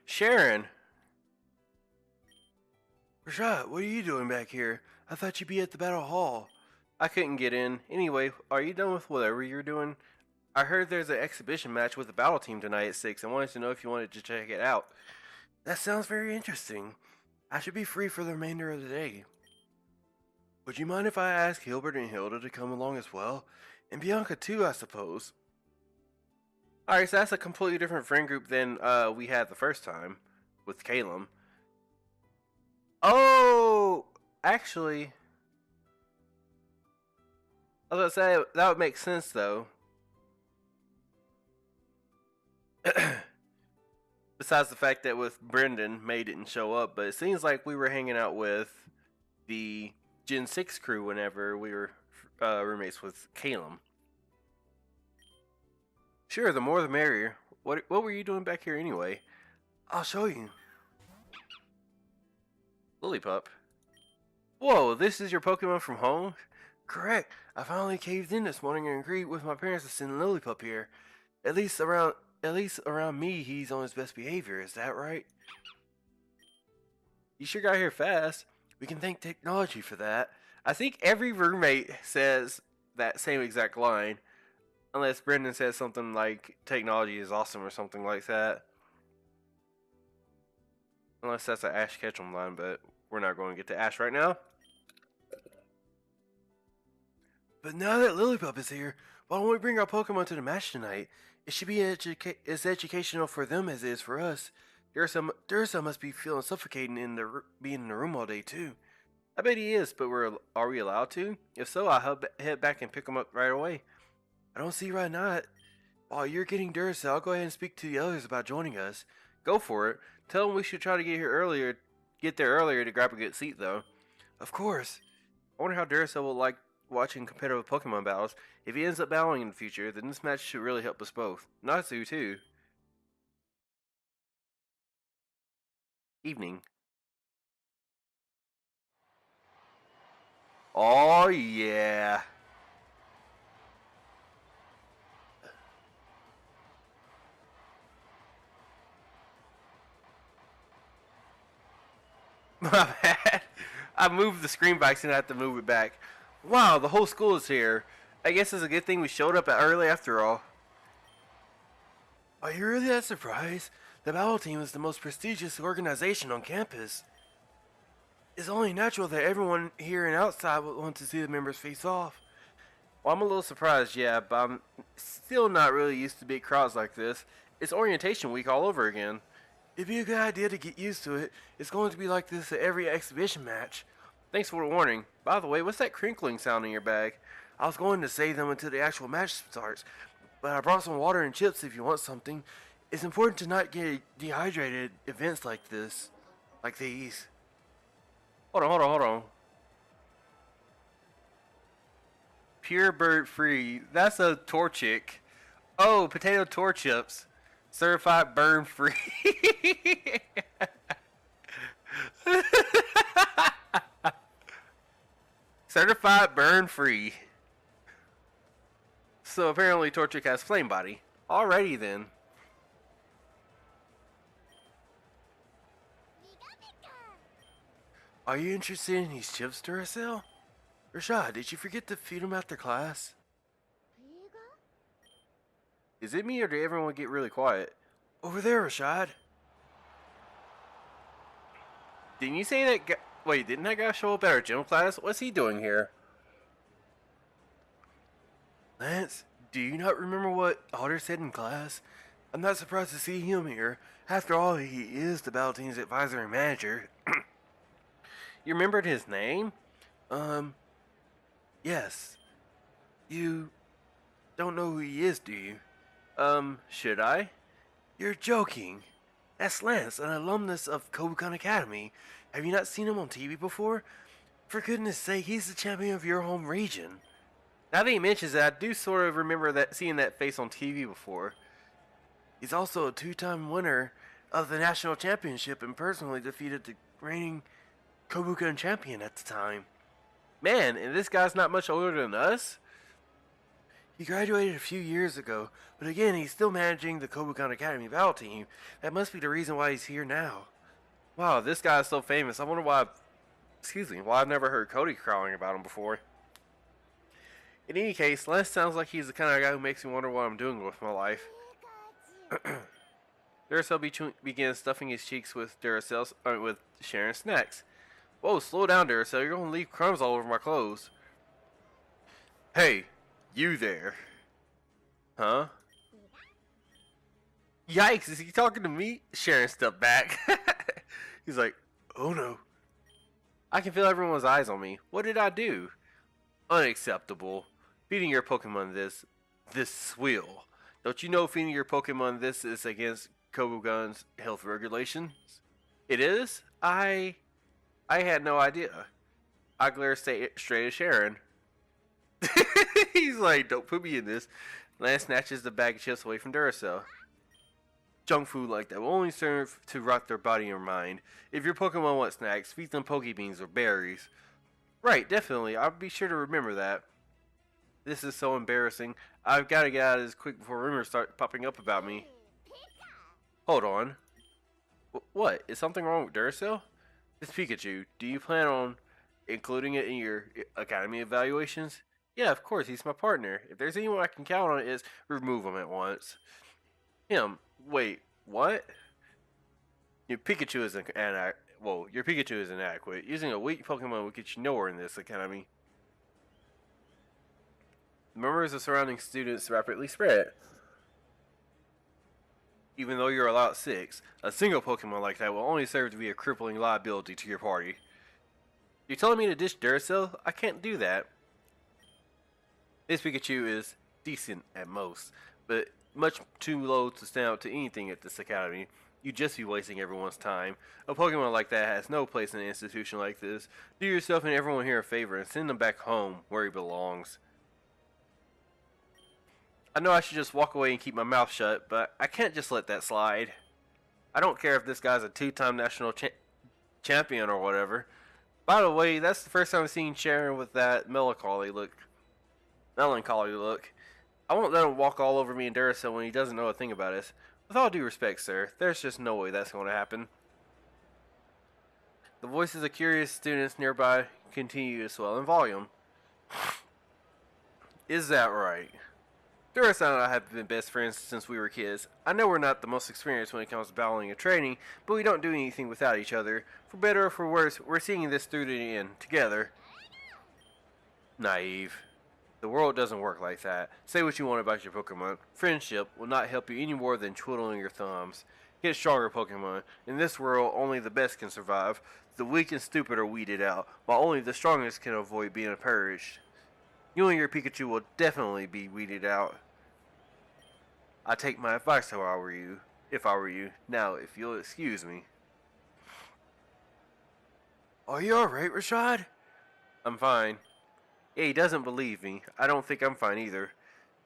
Sharon! Rashad, what are you doing back here? I thought you'd be at the Battle Hall. I couldn't get in. Anyway, are you done with whatever you're doing? I heard there's an exhibition match with the battle team tonight at 6 and wanted to know if you wanted to check it out. That sounds very interesting. I should be free for the remainder of the day. Would you mind if I ask Hilbert and Hilda to come along as well? And Bianca too, I suppose. Alright, so that's a completely different friend group than we had the first time with Caleb. Oh, actually, I was going to say, that would make sense though. Besides the fact that with Brendan, May didn't show up, but it seems like we were hanging out with the Gen 6 crew whenever we were roommates with Caleb. Sure, the more the merrier. What were you doing back here anyway? I'll show you. Lillipup. Whoa, this is your Pokemon from home? Correct. I finally caved in this morning and agreed with my parents to send Lillipup here. At least around me, he's on his best behavior. Is that right? You sure got here fast. We can thank technology for that. I think every roommate says that same exact line. Unless Brendan says something like, technology is awesome or something like that. Unless that's an Ash Ketchum line, but we're not going to get to Ash right now. But now that Lillipup is here, why don't we bring our Pokemon to the match tonight? It should be as educational for them as it is for us. Duracell must be feeling suffocating being in the room all day too. I bet he is, but are we allowed to? If so, I'll head back and pick him up right away. I don't see why not. While you're getting Duracell, I'll go ahead and speak to the others about joining us. Go for it. Tell them we should try to get there earlier to grab a good seat, though. Of course. I wonder how Duracell will like watching competitive Pokemon battles. If he ends up battling in the future, then this match should really help us both. Natsu, too. Evening. Oh, yeah. My bad. I moved the screen by accident. I have to move it back. Wow, the whole school is here. I guess it's a good thing we showed up early after all. Are you really that surprised? The battle team is the most prestigious organization on campus. It's only natural that everyone here and outside would want to see the members face off. Well, I'm a little surprised, yeah, but I'm still not really used to big crowds like this. It's orientation week all over again. It'd be a good idea to get used to it. It's going to be like this at every exhibition match. Thanks for the warning. By the way, what's that crinkling sound in your bag? I was going to save them until the actual match starts, but I brought some water and chips if you want something. It's important to not get dehydrated at events like this. Like these. Hold on. Pure bird free. That's a Torchic. Oh, potato tor chips. Certified burn free. Certified burn free. So apparently Torchic has flame body. Alrighty then. Are you interested in these chips, Duracell? Rashad, did you forget to feed them after class? Is it me or did everyone get really quiet? Over there, Rashad. Didn't you say that guy... Wait, didn't that guy show up at our gym class? What's he doing here? Lance, do you not remember what Otter said in class? I'm not surprised to see him here. After all, he is the battle team's advisor and manager. You remembered his name? Yes. You don't know who he is, do you? Should I? You're joking. That's Lance, an alumnus of Kobukan Academy. Have you not seen him on TV before? For goodness sake, he's the champion of your home region. Now that he mentions that, I do sort of remember seeing that face on TV before. He's also a two-time winner of the national championship and personally defeated the reigning Kobukan champion at the time. Man, and this guy's not much older than us? He graduated a few years ago, but again, he's still managing the Kobukan Academy battle team. That must be the reason why he's here now. Wow, this guy is so famous. I wonder why I've never heard Cody crawling about him before. In any case, Les sounds like he's the kind of guy who makes me wonder what I'm doing with my life. Duracell begins stuffing his cheeks with with Sharon snacks. Whoa, slow down, Duracell. You're gonna leave crumbs all over my clothes. Hey, you there. Huh? Yikes, is he talking to me? Sharon stepped back. He's like, oh no. I can feel everyone's eyes on me. What did I do? Unacceptable. Feeding your Pokemon this swill. Don't you know feeding your Pokemon this is against Kobugan's health regulations? It is? I had no idea. I glared straight at Sharon. He's like, don't put me in this. Lance snatches the bag of chips away from Duracell. Junk food like that will only serve to rot their body or mind. If your Pokemon want snacks, feed them Pokebeans or berries. Right, definitely. I'll be sure to remember that. This is so embarrassing. I've got to get out of this quick before rumors start popping up about me. Hold on. What? Is something wrong with Duracell? It's Pikachu. Do you plan on including it in your academy evaluations? Yeah, of course. He's my partner. If there's anyone I can count on, it's remove him at once. Him. Wait, what? Your Pikachu is your Pikachu is inadequate. Using a weak Pokemon will get you nowhere in this academy. The murmurs of surrounding students rapidly spread. Even though you're allowed 6, a single Pokemon like that will only serve to be a crippling liability to your party. You're telling me to ditch Duracell? I can't do that. This Pikachu is decent at most, but much too low to stand out to anything at this academy. You'd just be wasting everyone's time. A Pokemon like that has no place in an institution like this. Do yourself and everyone here a favor and send him back home where he belongs. I know I should just walk away and keep my mouth shut, but I can't just let that slide. I don't care if this guy's a 2-time national champion or whatever. By the way, that's the first time I've seen Sharon with that melancholy look. I won't let him walk all over me and Duracell when he doesn't know a thing about us. With all due respect, sir, there's just no way that's going to happen. The voices of curious students nearby continue to swell in volume. Is that right? Duracell and I have been best friends since we were kids. I know we're not the most experienced when it comes to battling and training, but we don't do anything without each other. For better or for worse, we're seeing this through to the end, together. Naive. The world doesn't work like that. Say what you want about your Pokemon. Friendship will not help you any more than twiddling your thumbs. Get stronger, Pokemon. In this world, only the best can survive. The weak and stupid are weeded out, while only the strongest can avoid being perished. You and your Pikachu will definitely be weeded out. I take my advice if I were you. Now, if you'll excuse me. Are you alright, Rashad? I'm fine. Yeah, he doesn't believe me. I don't think I'm fine either.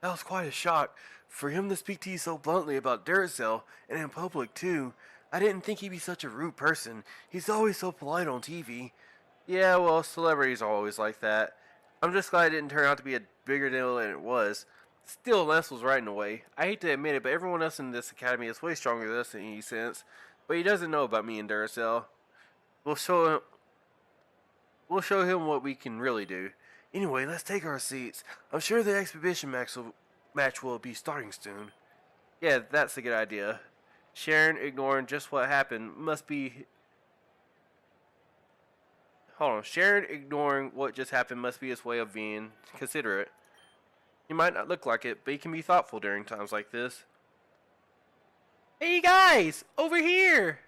That was quite a shock. For him to speak to you so bluntly about Duracell, and in public too. I didn't think he'd be such a rude person. He's always so polite on TV. Yeah, well, celebrities are always like that. I'm just glad it didn't turn out to be a bigger deal than it was. Still, Les was right in a way. I hate to admit it, but everyone else in this academy is way stronger than us in any sense. But he doesn't know about me and Duracell. We'll show him what we can really do. Anyway, let's take our seats. I'm sure the exhibition match will be starting soon. Yeah, that's a good idea. Sharon, ignoring just what happened, must be... Sharon, ignoring what just happened, must be his way of being considerate. He might not look like it, but he can be thoughtful during times like this. Hey guys! Over here!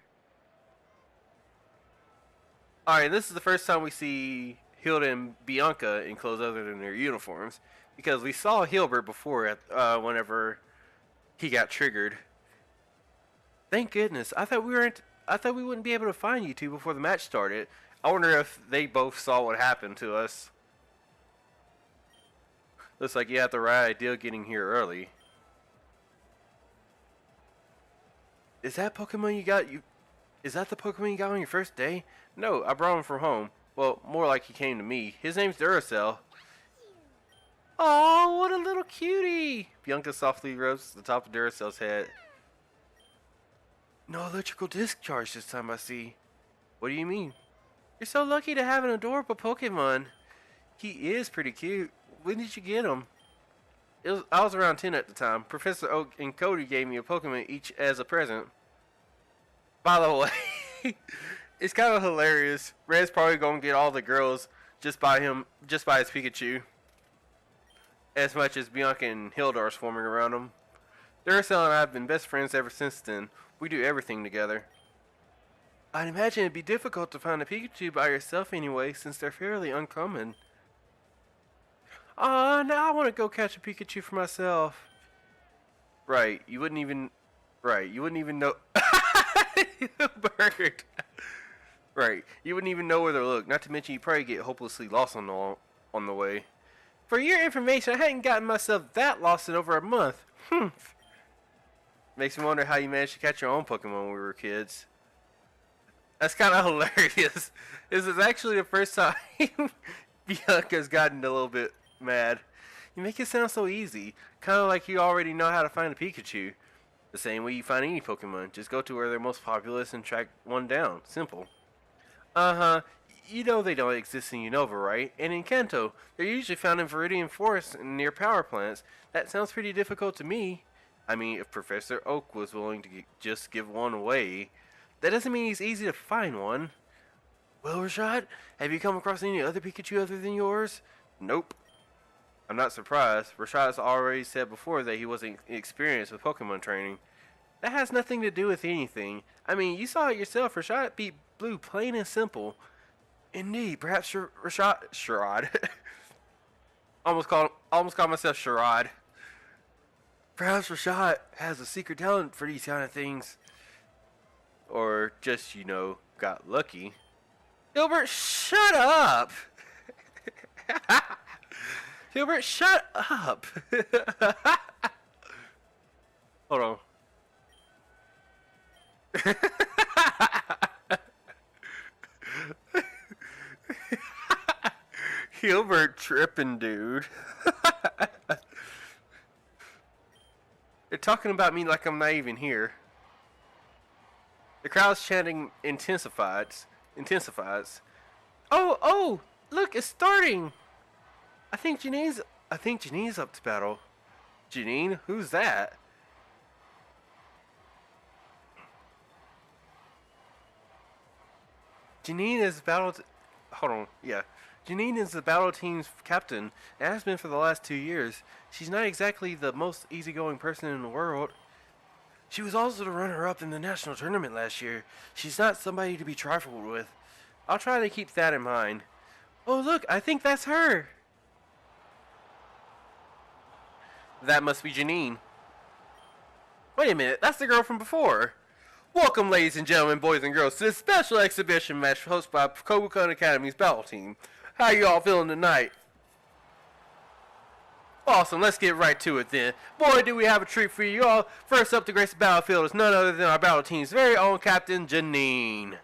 Alright, this is the first time we see Hilda and Bianca in clothes other than their uniforms. Because we saw Hilbert before whenever he got triggered. Thank goodness. I thought we wouldn't be able to find you two before the match started. I wonder if they both saw what happened to us. Looks like you had the right idea getting here early. Is that Pokemon you got? Is that the Pokemon you got on your first day? No, I brought him from home. Well, more like he came to me. His name's Duracell. Oh, what a little cutie! Bianca softly rubs the top of Duracel's head. No electrical discharge this time, I see. What do you mean? You're so lucky to have an adorable Pokemon. He is pretty cute. When did you get him? I was around 10 at the time. Professor Oak and Cody gave me a Pokemon each as a present. By the way, it's kind of hilarious. Red's probably gonna get all the girls just by his Pikachu. As much as Bianca and Hilda are swarming around him. Duracell and I have been best friends ever since then. We do everything together. I'd imagine it'd be difficult to find a Pikachu by yourself anyway, since they're fairly uncommon. Now I want to go catch a Pikachu for myself. Right, you wouldn't even know. Bird. Right, you wouldn't even know where to look. Not to mention, you probably get hopelessly lost on the way. For your information, I hadn't gotten myself that lost in over a month. Makes me wonder how you managed to catch your own Pokemon when we were kids. That's kind of hilarious. This is actually the first time Bianca's gotten a little bit mad. You make it sound so easy. Kind of like you already know how to find a Pikachu. The same way you find any Pokemon. Just go to where they're most populous and track one down. Simple. Uh-huh. You know they don't exist in Unova, right? And in Kanto, they're usually found in Viridian Forest and near power plants. That sounds pretty difficult to me. I mean, if Professor Oak was willing to just give one away, that doesn't mean he's easy to find one. Well, Rashad, have you come across any other Pikachu other than yours? Nope. I'm not surprised. Rashad's already said before that he wasn't experienced with Pokemon training. That has nothing to do with anything. I mean, you saw it yourself. Rashad beat Blue plain and simple. Indeed, perhaps Sherrod. almost called myself Sherrod. Perhaps Rashad has a secret talent for these kind of things. Or just, got lucky. Gilbert, shut up! Gilbert, shut up! Hold on. Gilbert tripping, dude. They're talking about me like I'm not even here. The crowd's chanting intensifies. Oh, look, it's starting. I think Janine's up to battle. Janine? Who's that? Janine is hold on, yeah. Janine is the battle team's captain and has been for the last 2 years. She's not exactly the most easygoing person in the world. She was also the runner-up in the national tournament last year. She's not somebody to be trifled with. I'll try to keep that in mind. Oh, look, I think that's her. That must be Janine. Wait a minute, that's the girl from before. Welcome, ladies and gentlemen, boys and girls, to this special exhibition match hosted by Kobukan Academy's battle team. How you all feeling tonight? Awesome, let's get right to it then. Boy, do we have a treat for you all. First up to grace the battlefield is none other than our battle team's very own captain, Janine.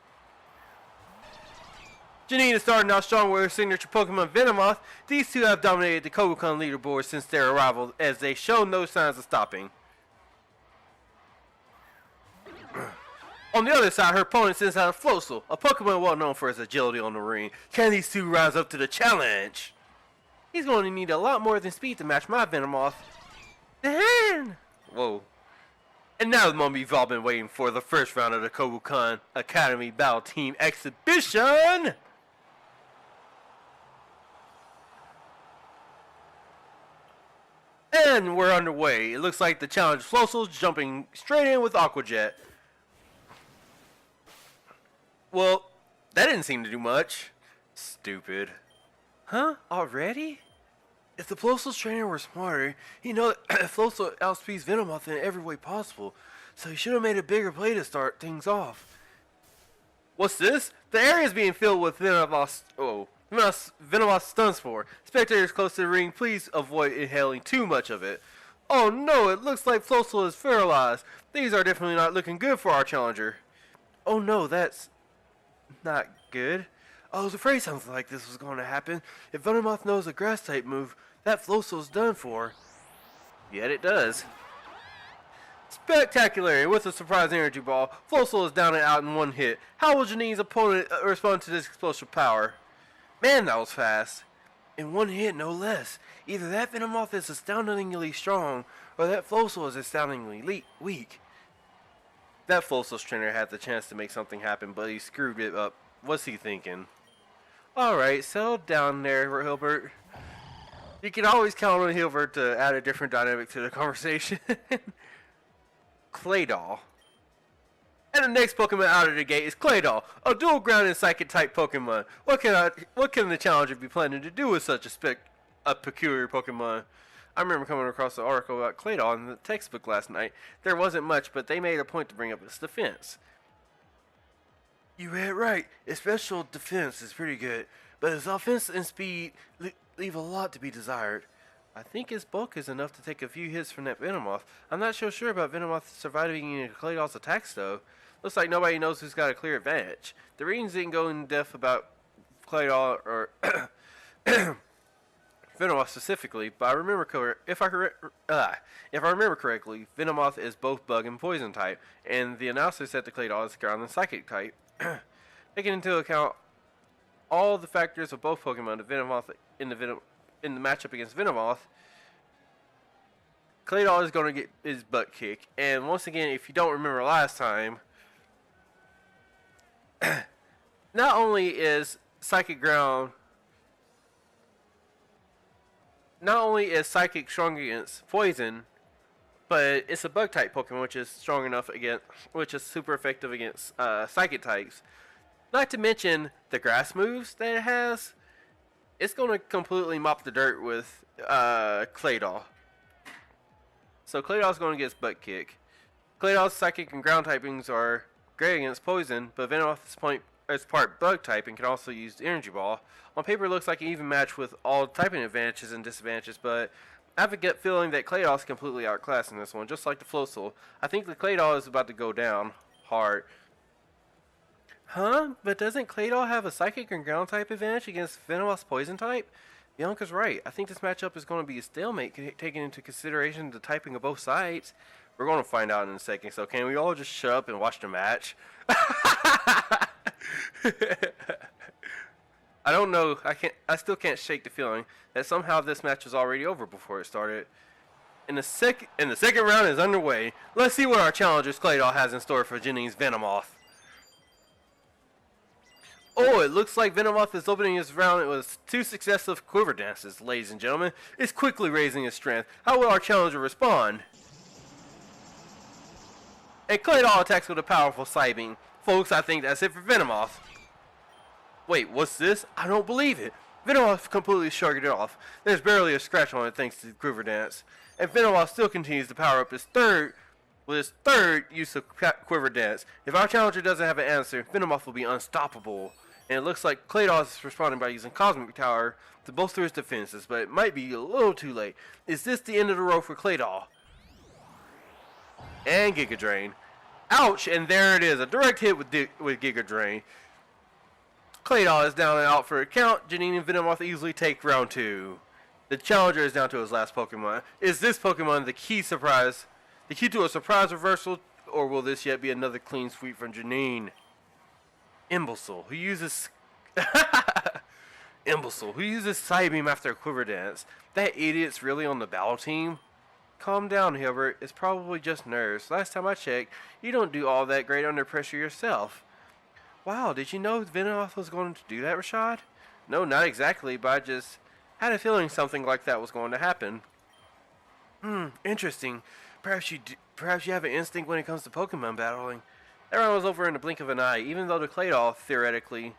Janine is starting out strong with her signature Pokemon Venomoth. These two have dominated the Kobukan leaderboard since their arrival, as they show no signs of stopping. On the other side, her opponent sends out a Floatzel, a Pokemon well known for its agility on the ring. Can these two rise up to the challenge? He's going to need a lot more than speed to match my Venomoth. Damn! Whoa. And now the moment you've all been waiting for, the first round of the Kobukan Academy Battle Team Exhibition! And we're underway. It looks like the challenge Floatzel's jumping straight in with Aqua Jet. Well, that didn't seem to do much. Stupid. Huh? Already? If the Floatzel's trainer were smarter, he'd know that Floatzel outspeeds Venomoth in every way possible, so he should have made a bigger play to start things off. What's this? The area is being filled with Venomoth stun spore. Spectators close to the ring, please avoid inhaling too much of it. Oh no, it looks like Floatzel is paralyzed. These are definitely not looking good for our challenger. Oh no, that's not good. I was afraid something like this was going to happen. If Venomoth knows a grass type move, That Floatzel's done for. Yet it does. Spectacular! With a surprise energy ball, Floatzel is down and out in one hit. How will Janine's opponent respond to this explosive power? Man, that was fast. In one hit, no less. Either that Venomoth is astoundingly strong, or that Floatzel is astoundingly weak. That Floatzel's trainer had the chance to make something happen, but he screwed it up. What's he thinking? Alright, settle down there, Hilbert. You can always count on Hilbert to add a different dynamic to the conversation. Claydol. And the next Pokemon out of the gate is Claydol, a dual ground and psychic type Pokemon. What can the challenger be planning to do with such a peculiar Pokemon? I remember coming across an article about Claydol in the textbook last night. There wasn't much, but they made a point to bring up its defense. You read right. Its special defense is pretty good, but its offense and speed leave a lot to be desired. I think his bulk is enough to take a few hits from that Venomoth. I'm not so sure about Venomoth surviving any of Claydol's attacks, though. Looks like nobody knows who's got a clear advantage. The readings didn't go in depth about Claydol or Venomoth specifically, but if I remember correctly, Venomoth is both bug and poison type, and the analysis said the Claydol is ground and psychic type. Taking into account all the factors of both Pokemon, the Venomoth in the matchup against Venomoth, Claydol is going to get his butt kicked. And once again, if you don't remember last time, not only is Psychic strong against poison, but it's a bug type Pokemon, which is super effective against psychic types. Not to mention the grass moves that it has. It's going to completely mop the dirt with Claydol. So Claydol's going to get his butt kicked. Claydol's psychic and ground typings are great against poison, but Venomoth is part bug type and can also use the energy ball. On paper, it looks like an even match with all typing advantages and disadvantages, but I have a gut feeling that Claydol is completely outclassed in this one, just like the Floatzel. I think the Claydol is about to go down hard. Huh? But doesn't Claydol have a psychic and ground type advantage against Venomoth's poison type? Bianca's right. I think this matchup is going to be a stalemate, taking into consideration the typing of both sides. We're going to find out in a second, so can we all just shut up and watch the match? I don't know. I still can't shake the feeling that somehow this match was already over before it started. And the second round is underway. Let's see what our challenger's Claydol has in store for Janine's Venomoth. Oh, it looks like Venomoth is opening his round with 2 successive quiver dances, ladies and gentlemen. It's quickly raising his strength. How will our challenger respond? And Claydol attacks with a powerful Psy Beam. Folks, I think that's it for Venomoth. Wait, what's this? I don't believe it. Venomoth completely shrugged it off. There's barely a scratch on it thanks to the quiver dance. And Venomoth still continues to power up his third use of quiver dance. If our challenger doesn't have an answer, Venomoth will be unstoppable. And it looks like Claydol is responding by using Cosmic Tower to bolster his defenses, but it might be a little too late. Is this the end of the road for Claydol? And Giga Drain. Ouch! And there it is, a direct hit with Giga Drain. Claydol is down and out for a count. Janine and Venomoth easily take round 2. The challenger is down to his last Pokemon. Is this Pokemon the key to a surprise reversal, or will this yet be another clean sweep from Janine? Imbecile, who uses Psy Beam after a quiver dance. That idiot's really on the battle team? Calm down, Hilbert. It's probably just nerves. Last time I checked, you don't do all that great under pressure yourself. Wow, did you know Venomoth was going to do that, Rashad? No, not exactly, but I just had a feeling something like that was going to happen. Interesting. Perhaps you have an instinct when it comes to Pokemon battling. That round was over in the blink of an eye, even though the Claydol, theoretically,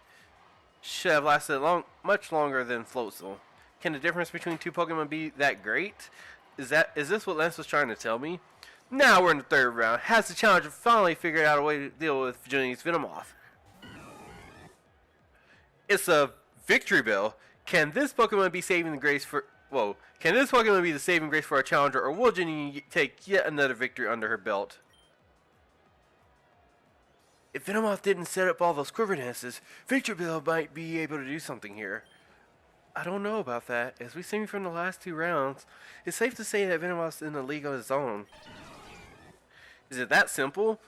should have lasted much longer than Floatzel. Can the difference between 2 Pokemon be that great? Is this what Lance was trying to tell me? Now we're in the 3rd round. Has the challenger finally figured out a way to deal with Janine's Venomoth? It's a victory bell. Can this Pokemon be saving the grace for... Whoa. Can this Pokemon be the saving grace for our challenger, or will Janine take yet another victory under her belt? If Venomoth didn't set up all those quiver dances, Victor Bill might be able to do something here. I don't know about that. As we've seen from the last two rounds, it's safe to say that Venomoth's in a league of his own. Is it that simple?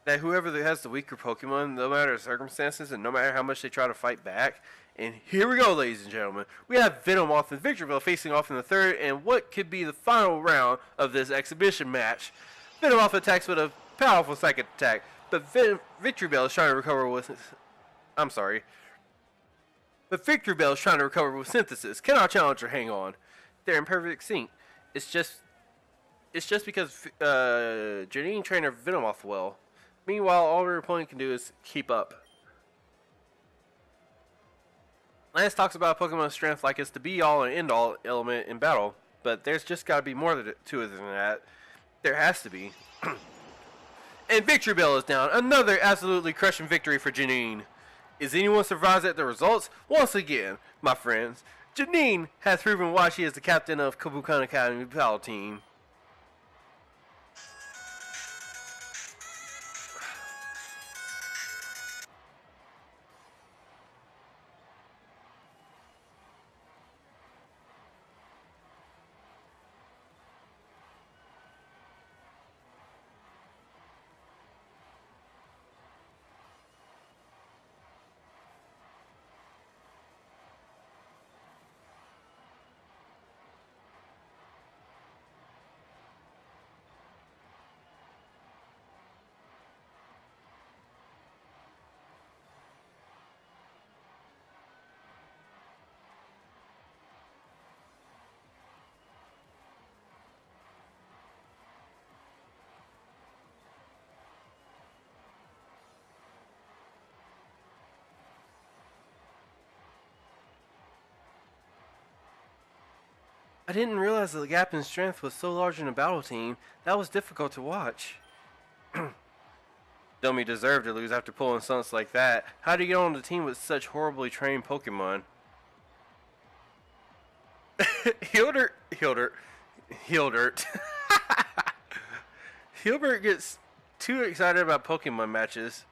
That whoever has the weaker Pokemon, no matter the circumstances and no matter how much they try to fight back, and here we go, ladies and gentlemen. We have Venomoth and Victorville facing off in the third, and what could be the final round of this exhibition match. Venomoth attacks with a powerful psychic attack, but Victorville is trying to recover with... I'm sorry. But Victorville is trying to recover with Synthesis. Cannot challenge or hang on. They're in perfect sync. It's just because Janine trained her Venomoth well. Meanwhile, all her opponent can do is keep up. Lance talks about Pokemon's strength like it's the be-all and end-all element in battle, but there's just got to be more to it than that. There has to be. And Victorville is down. Another absolutely crushing victory for Janine. Is anyone surprised at the results? Once again, my friends, Janine has proven why she is the captain of Kabukan Academy Battle Team. I didn't realize the gap in strength was so large in a battle team. That was difficult to watch. Dummy deserved to lose after pulling stunts like that. How do you get on the team with such horribly trained Pokemon? Hildert. Hilbert gets too excited about Pokemon matches.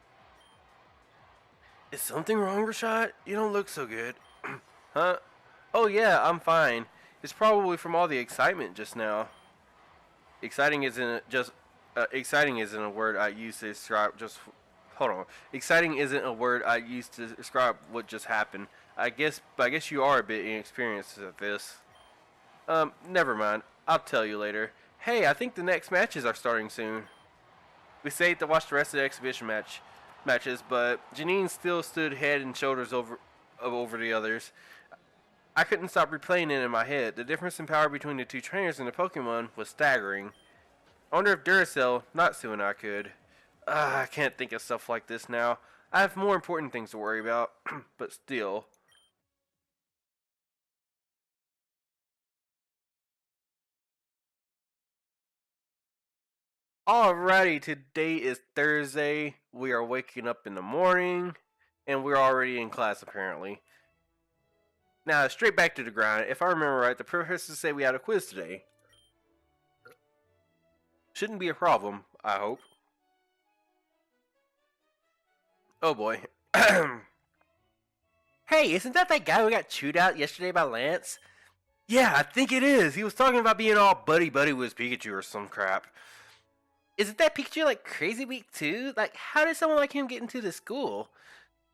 Is something wrong, Rashad? You don't look so good. Huh? Oh yeah, I'm fine. It's probably from all the excitement just now. Exciting isn't a word I use to describe just. Hold on. Exciting isn't a word I use to describe what just happened. I guess you are a bit inexperienced at this. Never mind. I'll tell you later. Hey, I think the next matches are starting soon. We saved to watch the rest of the exhibition matches, but Janine still stood head and shoulders over the others. I couldn't stop replaying it in my head. The difference in power between the two trainers and the Pokemon was staggering. I wonder if Duracell, Natsu, and I could. I can't think of stuff like this now. I have more important things to worry about, but still. Alrighty, today is Thursday. We are waking up in the morning, and we're already in class apparently. Now, straight back to the grind. If I remember right, the professors say we had a quiz today. Shouldn't be a problem, I hope. Oh boy. Hey, isn't that guy who got chewed out yesterday by Lance? Yeah, I think it is. He was talking about being all buddy-buddy with Pikachu or some crap. Isn't that Pikachu like crazy weak too? Like, how did someone like him get into the school?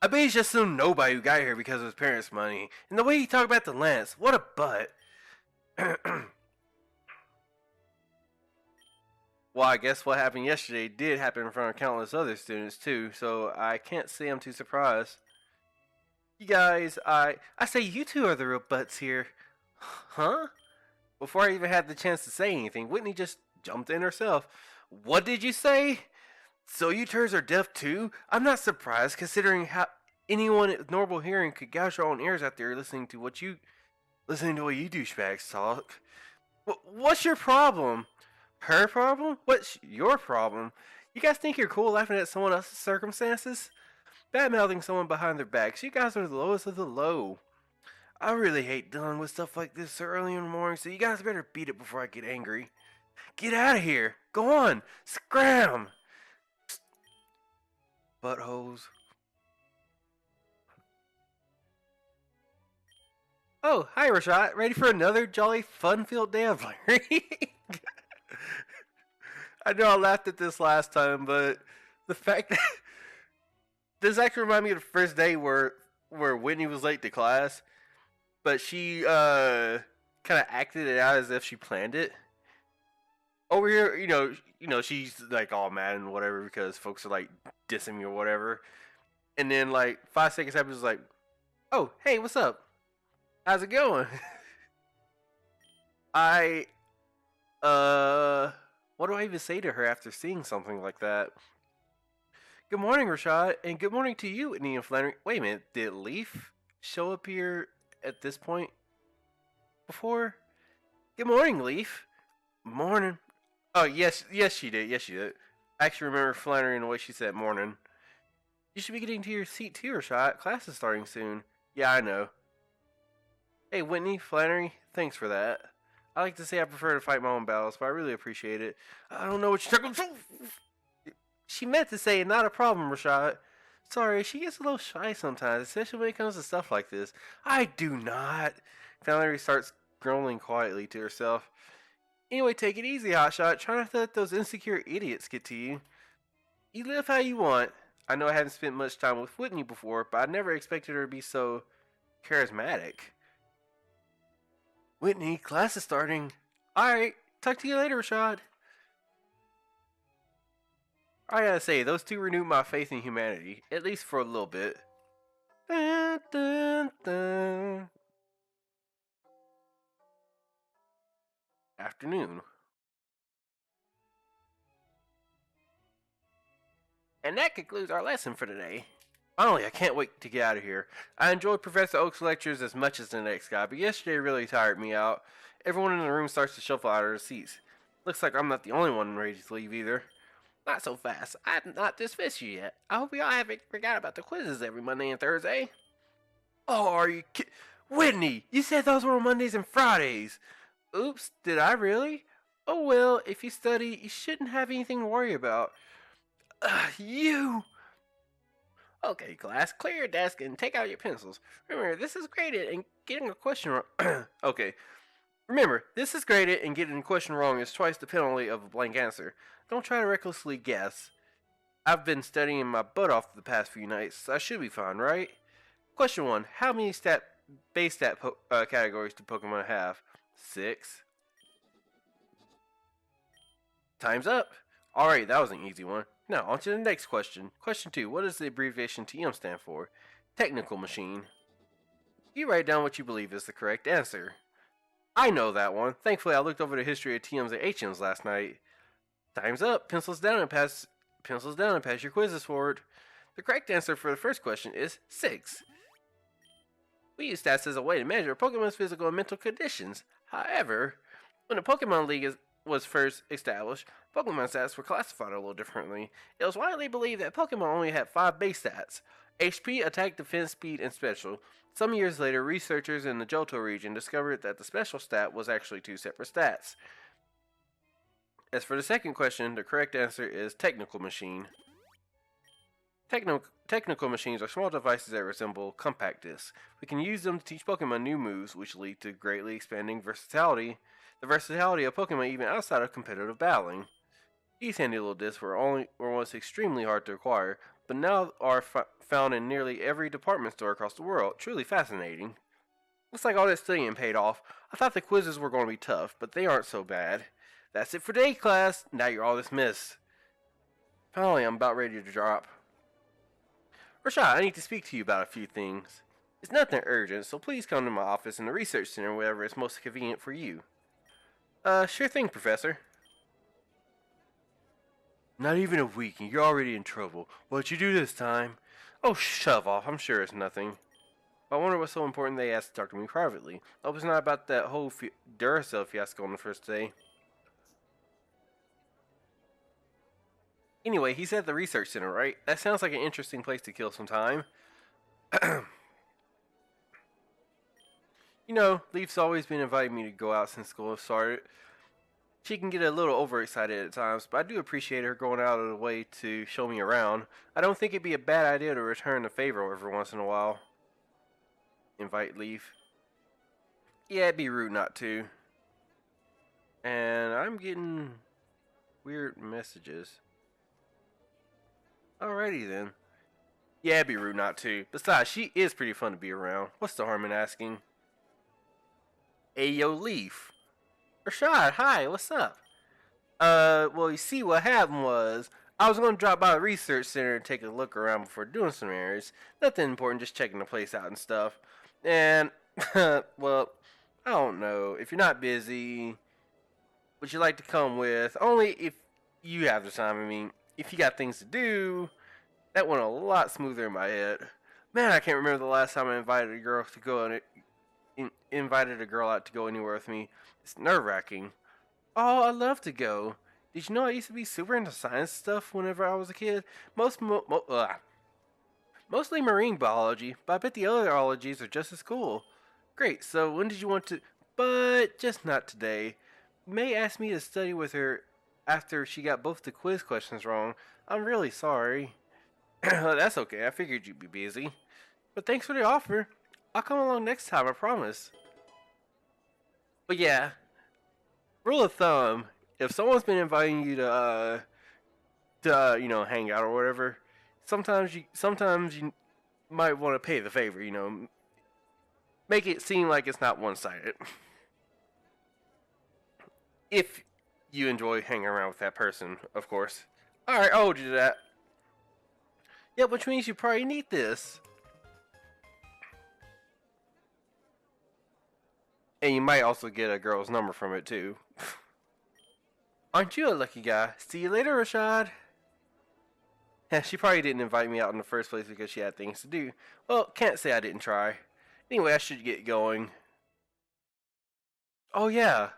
I bet he's just some nobody who got here because of his parents' money. And the way he talked about the Lance, what a butt. Well, I guess what happened yesterday did happen in front of countless other students too, so I can't say I'm too surprised. You guys, I say you two are the real butts here. Huh? Before I even had the chance to say anything, Whitney just jumped in herself. What did you say? So you turds are deaf too? I'm not surprised, considering how anyone with normal hearing could gouge their own ears out there listening to what you douchebags talk. What's your problem? Her problem? What's your problem? You guys think you're cool laughing at someone else's circumstances? Bad-mouthing someone behind their backs. You guys are the lowest of the low. I really hate dealing with stuff like this so early in the morning, so you guys better beat it before I get angry. Get out of here! Go on! Scram! Buttholes. Oh, hi, Rashad. Ready for another jolly, fun-filled day of learning? I know I laughed at this last time, but the fact that this actually reminded me of the first day where Whitney was late to class, but she kind of acted it out as if she planned it. Over here, she's like all mad and whatever because folks are like dissing me or whatever. And then like 5 seconds after, it's like, "Oh, hey, what's up? How's it going?" I what do I even say to her after seeing something like that? Good morning, Rashad, and good morning to you, Whitney and Flannery. Wait a minute, did Leaf show up here at this point before? Good morning, Leaf. Morning. Oh yes she did. Yes she did. I actually remember Flannery and the way she said morning. You should be getting to your seat too, Rashad. Class is starting soon. Yeah, I know. Hey, Whitney, Flannery, thanks for that. I like to say I prefer to fight my own battles, but I really appreciate it. I don't know what you're talking about. She meant to say not a problem, Rashad. Sorry, she gets a little shy sometimes, especially when it comes to stuff like this. I do not. Flannery starts grumbling quietly to herself. Anyway, take it easy, Hotshot. Try not to let those insecure idiots get to you. You live how you want. I know I hadn't spent much time with Whitney before, but I never expected her to be so charismatic. Whitney, class is starting. Alright, talk to you later, Rashad. I gotta say, those two renewed my faith in humanity, at least for a little bit. Dun, dun, dun. Afternoon. And that concludes our lesson for today. Finally, I can't wait to get out of here. I enjoyed Professor Oak's lectures as much as the next guy, but yesterday really tired me out. Everyone in the room starts to shuffle out of their seats. Looks like I'm not the only one ready to leave either. Not so fast. I've not dismissed you yet. I hope you all haven't forgot about the quizzes every Monday and Thursday. Oh, are you kidding? Whitney, you said those were on Mondays and Fridays. Oops, did I really? Oh well, if you study, you shouldn't have anything to worry about. You! Okay, class, clear your desk and take out your pencils. Remember, this is graded and getting a question wrong. Okay. Remember, this is graded and getting a question wrong is twice the penalty of a blank answer. Don't try to recklessly guess. I've been studying my butt off the past few nights, so I should be fine, right? Question 1. How many base stat categories do Pokemon have? 6. Time's up. Alright, that was an easy one. Now, on to the next question. Question 2. What does the abbreviation TM stand for? Technical Machine. You write down what you believe is the correct answer. I know that one. Thankfully, I looked over the history of TMs and HMs last night. Time's up. Pencils down and pass your quizzes forward. The correct answer for the first question is 6. We use stats as a way to measure a Pokemon's physical and mental conditions. However, when the Pokemon League was first established, Pokemon stats were classified a little differently. It was widely believed that Pokemon only had 5 base stats: HP, Attack, Defense, Speed, and Special. Some years later, researchers in the Johto region discovered that the Special stat was actually 2 separate stats. As for the second question, the correct answer is Technical Machine. Technical machines are small devices that resemble compact discs. We can use them to teach Pokemon new moves, which lead to greatly expanding the versatility of Pokemon even outside of competitive battling. These handy little discs were once extremely hard to acquire, but now are found in nearly every department store across the world. Truly fascinating. Looks like all that studying paid off. I thought the quizzes were going to be tough, but they aren't so bad. That's it for today, class. Now you're all dismissed. Finally, I'm about ready to drop. Rashad, I need to speak to you about a few things. It's nothing urgent, so please come to my office in the research center wherever it's most convenient for you. Sure thing, Professor. Not even a week and you're already in trouble. What'd you do this time? Oh, shove off. I'm sure it's nothing. I wonder what's so important they asked to talk to me privately. I hope it's not about that whole Duracell fiasco on the first day. Anyway, he's at the research center, right? That sounds like an interesting place to kill some time. You know, Leaf's always been inviting me to go out since school started. She can get a little overexcited at times, but I do appreciate her going out of the way to show me around. I don't think it'd be a bad idea to return the favor every once in a while. Invite Leaf. Yeah, it'd be rude not to. And I'm getting weird messages. Alrighty then. Yeah, it'd be rude not to. Besides, she is pretty fun to be around. What's the harm in asking? Ayo, Leaf. Rashad, hi, what's up? Well, you see, what happened was, I was going to drop by the research center and take a look around before doing some errands. Nothing important, just checking the place out and stuff. And, well, I don't know. If you're not busy, would you like to come with? Only if you have the time. I mean, if you got things to do, that went a lot smoother in my head. Man, I can't remember the last time I invited a girl to go invited a girl out to go anywhere with me. It's nerve-wracking. Oh, I love to go. Did you know I used to be super into science stuff whenever I was a kid? Mostly marine biology, but I bet the other ologies are just as cool. Great, so when did you want to... But just not today. May asked me to study with her after she got both the quiz questions wrong. I'm really sorry. That's okay, I figured you'd be busy. But thanks for the offer. I'll come along next time, I promise. But yeah, rule of thumb, if someone's been inviting you to hang out or whatever, sometimes you might want to pay the favor, make it seem like it's not one-sided. If you enjoy hanging around with that person, of course. Alright, I'll hold you to that. Yeah, which means you probably need this. And you might also get a girl's number from it, too. Aren't you a lucky guy? See you later, Rashad. Yeah, she probably didn't invite me out in the first place because she had things to do. Well, can't say I didn't try. Anyway, I should get going. Oh yeah,